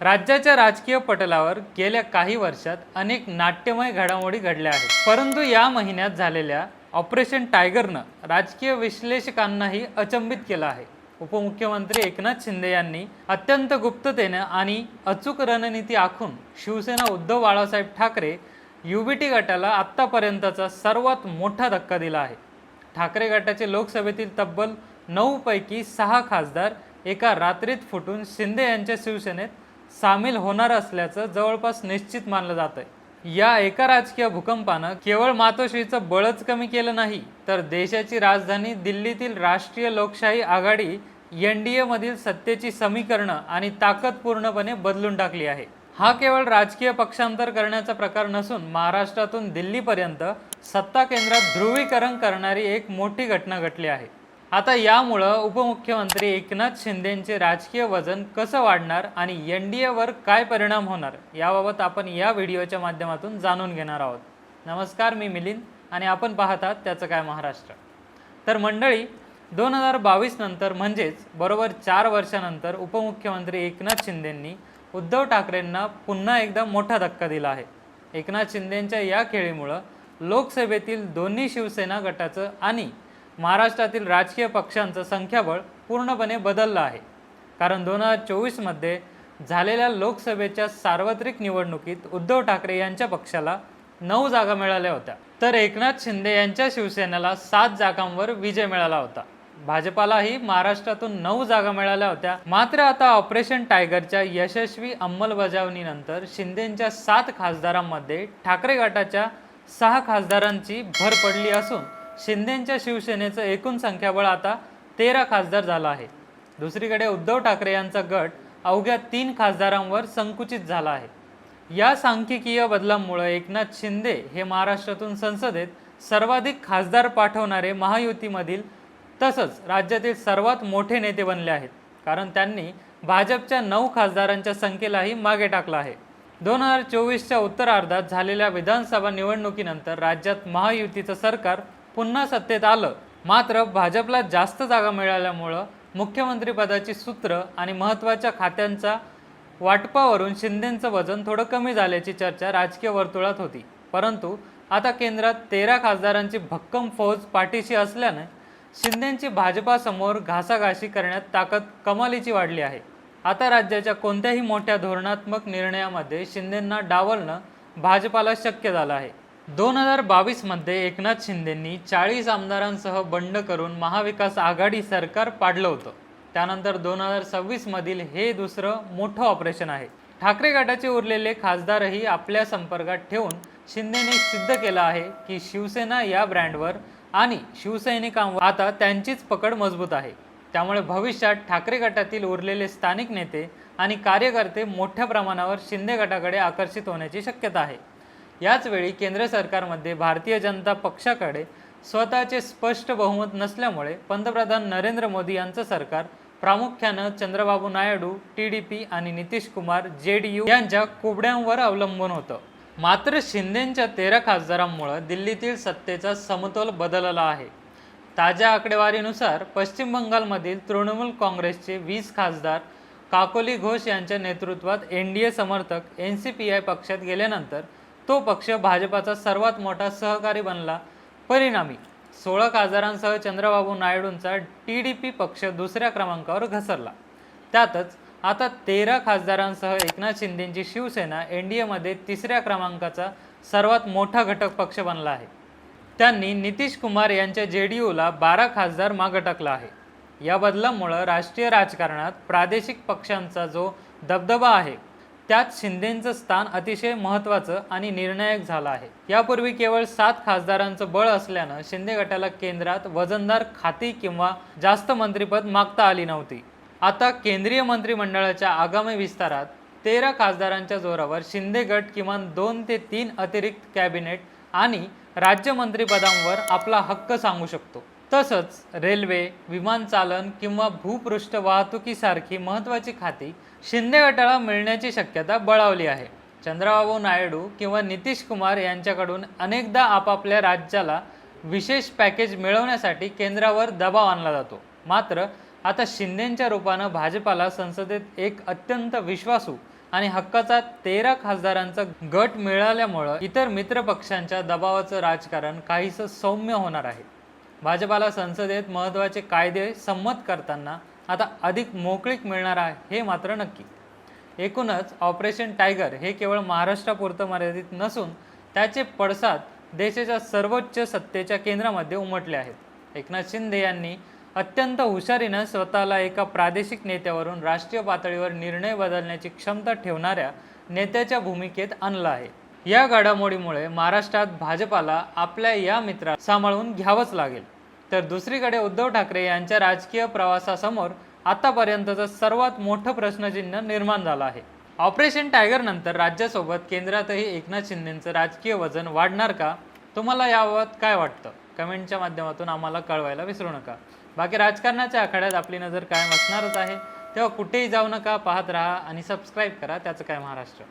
राज्याच्या राजकीय पटलावर गेल्या काही वर्षात अनेक नाट्यमय घडामोडी घडल्या आहेत, परंतु या महिन्यात झालेल्या ऑपरेशन टायगरनं राजकीय विश्लेषकांनाही अचंबित केलं आहे. उपमुख्यमंत्री एकनाथ शिंदे यांनी अत्यंत गुप्ततेने आणि अचूक रणनीती आखून शिवसेना उद्धव बाळासाहेब ठाकरे युबीटी गटाला आत्तापर्यंतचा सर्वात मोठा धक्का दिला आहे. ठाकरे गटाचे लोकसभेतील तब्बल 9 पैकी 6 खासदार एका रात्रीत फुटून शिंदे यांच्या शिवसेनेत सामील होणार असल्याचं जवळपास निश्चित मानलं जात आहे. या एका राजकीय भूकंपानं केवळ मातोश्रीचं बळच कमी केलं नाही, तर देशाची राजधानी दिल्लीतील राष्ट्रीय लोकशाही आघाडी NDA मधील सत्तेची समीकरणं आणि ताकद पूर्णपणे बदलून टाकली आहे. हा केवळ राजकीय पक्षांतर करण्याचा प्रकार नसून महाराष्ट्रातून दिल्लीपर्यंत सत्ता केंद्रात ध्रुवीकरण करणारी एक मोठी घटना घडली आहे. आता यामुळं उपमुख्यमंत्री एकनाथ शिंदेंचे राजकीय वजन कसं वाढणार आणि NDA वर काय परिणाम होणार याबाबत आपण या व्हिडिओच्या माध्यमातून जाणून घेणार आहोत. नमस्कार, मी मिलिंद आणि आपण पाहतात त्याचं काय महाराष्ट्र. तर मंडळी, 2022 नंतर म्हणजेच बरोबर 4 वर्षानंतर उपमुख्यमंत्री एकनाथ शिंदेंनी उद्धव ठाकरेंना पुन्हा एकदा मोठा धक्का दिला आहे. एकनाथ शिंदेंच्या या खेळीमुळं लोकसभेतील दोन्ही शिवसेना गटाचं आणि महाराष्ट्रातील राजकीय पक्षांचं संख्याबळ पूर्णपणे बदललं आहे. कारण 2024 मध्ये झालेल्या लोकसभेच्या सार्वत्रिक निवडणुकीत उद्धव ठाकरे यांच्या पक्षाला 9 जागा मिळाल्या होत्या, तर एकनाथ शिंदे यांच्या शिवसेनेला 7 जागांवर विजय मिळाला होता. भाजपालाही महाराष्ट्रातून 9 जागा मिळाल्या होत्या. मात्र आता ऑपरेशन टायगरच्या यशस्वी अंमलबजावणीनंतर शिंदेंच्या 7 खासदारांमध्ये ठाकरे गटाच्या 6 खासदारांची भर पडली असून शिंदेंच्या शिवसेनेचं एकूण संख्याबळ आता 13 खासदार झालं आहे. दुसरीकडे उद्धव ठाकरे यांचा गट अवघ्या 3 खासदारांवर संकुचित झाला आहे. या सांख्यिकीय बदलामुळे एकनाथ शिंदे हे महाराष्ट्रातून संसदेत सर्वाधिक खासदार पाठवणारे महायुतीमधील तसंच राज्यातील सर्वात मोठे नेते बनले आहेत, कारण त्यांनी भाजपच्या 9 खासदारांच्या संख्येलाही मागे टाकलं आहे. 2024च्या उत्तरार्धात झालेल्या विधानसभा निवडणुकीनंतर राज्यात महायुतीचं सरकार पुन्हा सत्तेत आलं. मात्र भाजपला जास्त जागा मिळाल्यामुळं मुख्यमंत्रीपदाची सूत्र आणि महत्त्वाच्या खात्यांच्या वाटपावरून शिंदेंचं वजन थोडं कमी झाल्याची चर्चा राजकीय वर्तुळात होती. परंतु आता केंद्रात 13 खासदारांची भक्कम फौज पाठीशी असल्याने शिंदेंची भाजपासमोर घासाघाशी करण्यात ताकद कमालीची वाढली आहे. आता राज्याच्या कोणत्याही मोठ्या धोरणात्मक निर्णयामध्ये शिंदेंना डावलणं भाजपाला शक्य झालं आहे. 2022 मध्ये एकनाथ शिंदेंनी 40 आमदारांसह बंड करून महाविकास आघाडी सरकार पाडलं होतं. त्यानंतर 2026 मधील हे दुसरं मोठं ऑपरेशन आहे. ठाकरे गटाचे उरलेले खासदारही आपल्या संपर्कात ठेवून शिंदेने सिद्ध केलं आहे की शिवसेना या ब्रँडवर आणि शिवसैनिकांवर आता त्यांचीच पकड मजबूत आहे. त्यामुळे भविष्यात ठाकरे गटातील उरलेले स्थानिक नेते आणि कार्यकर्ते मोठ्या प्रमाणावर शिंदे गटाकडे आकर्षित होण्याची शक्यता आहे. याच वेळी केंद्र सरकारमध्ये भारतीय जनता पक्षाकडे स्वतःचे स्पष्ट बहुमत नसल्यामुळे पंतप्रधान नरेंद्र मोदी यांचं सरकार प्रामुख्यानं चंद्रबाबू नायडू, TDP आणि नितीश कुमार JDU यांच्या कुबड्यांवर अवलंबून होतं. मात्र शिंदेंच्या 13 खासदारांमुळे दिल्लीतील सत्तेचा समतोल बदलला आहे. ताज्या आकडेवारीनुसार पश्चिम बंगालमधील तृणमूल काँग्रेसचे 20 खासदार काकोली घोष यांच्या नेतृत्वात NDA समर्थक NCPI पक्षात गेल्यानंतर तो पक्ष भाजपाचा सर्वात मोठा सहकारी बनला. परिणामी 16 खासदारांसह चंद्रबाबू नायडूंचा TDP पक्ष दुसऱ्या क्रमांकावर घसरला. त्यातच आता 13 खासदारांसह एकनाथ शिंदेंची शिवसेना NDA मध्ये 3ऱ्या क्रमांकाचा सर्वात मोठा घटक पक्ष बनला आहे. त्यांनी नितीश कुमार यांच्या JDUला 12 खासदार मागे टाकला आहे. या बदलामुळे राष्ट्रीय राजकारणात प्रादेशिक पक्षांचा जो दबदबा आहे त्यात शिंदेंचं स्थान अतिशय महत्त्वाचं आणि निर्णायक झालं आहे. यापूर्वी केवळ 7 खासदारांचं बळ असल्यानं शिंदे गटाला केंद्रात वजनदार खाती किंवा जास्त मंत्रिपद मागता आली नव्हती. आता केंद्रीय मंत्रिमंडळाच्या आगामी विस्तारात 13 खासदारांच्या जोरावर शिंदे गट किमान 2 ते 3 अतिरिक्त कॅबिनेट आणि राज्यमंत्रीपदांवर आपला हक्क सांगू शकतो. तसंच रेल्वे, विमानचालन किंवा भूपृष्ठ वाहतुकीसारखी महत्त्वाची खाती शिंदे गटाला मिळण्याची शक्यता बळावली आहे. चंद्रबाबू नायडू किंवा नितीश कुमार यांच्याकडून अनेकदा आपापल्या राज्याला विशेष पॅकेज मिळवण्यासाठी केंद्रावर दबाव आणला जातो. मात्र आता शिंदेंच्या रूपानं भाजपाला संसदेत एक अत्यंत विश्वासू आणि हक्काचा 13 खासदारांचा गट मिळाल्यामुळं इतर मित्र पक्षांच्या दबावाचं राजकारण काहीसं सौम्य होणार आहे. भाजपाला संसदेत महत्त्वाचे कायदे संमत करताना आता अधिक मोकळीक मिळणार आहे हे मात्र नक्की. एकूणच ऑपरेशन टायगर हे केवळ महाराष्ट्रापुरतं मर्यादित नसून त्याचे पडसाद देशाच्या सर्वोच्च सत्तेच्या केंद्रामध्ये उमटले आहेत. एकनाथ शिंदे यांनी अत्यंत हुशारीनं स्वतःला एका प्रादेशिक नेत्यावरून राष्ट्रीय पातळीवर निर्णय बदलण्याची क्षमता ठेवणाऱ्या नेत्याच्या भूमिकेत आणलं आहे. या घडामोडीमुळे महाराष्ट्रात भाजपाला आपल्या या मित्राला सांभाळून घ्यावंच लागेल. तर दुसरीकडे उद्धव ठाकरे यांच्या राजकीय प्रवासासमोर आतापर्यंतचं सर्वात मोठं प्रश्नचिन्ह निर्माण झालं आहे. ऑपरेशन टायगर नंतर राज्यासोबत केंद्रातही एकनाथ शिंदेंचं राजकीय वजन वाढणार का? तुम्हाला याबाबत काय वाटतं? कमेंटच्या माध्यमातून आम्हाला कळवायला विसरू नका. बाकी राजकारणाच्या आखाड्यात आपली नजर कायम असणारच आहे. तेव्हा कुठेही जाऊ नका, पाहत राहा आणि सबस्क्राईब करा त्याचं काय महाराष्ट्र.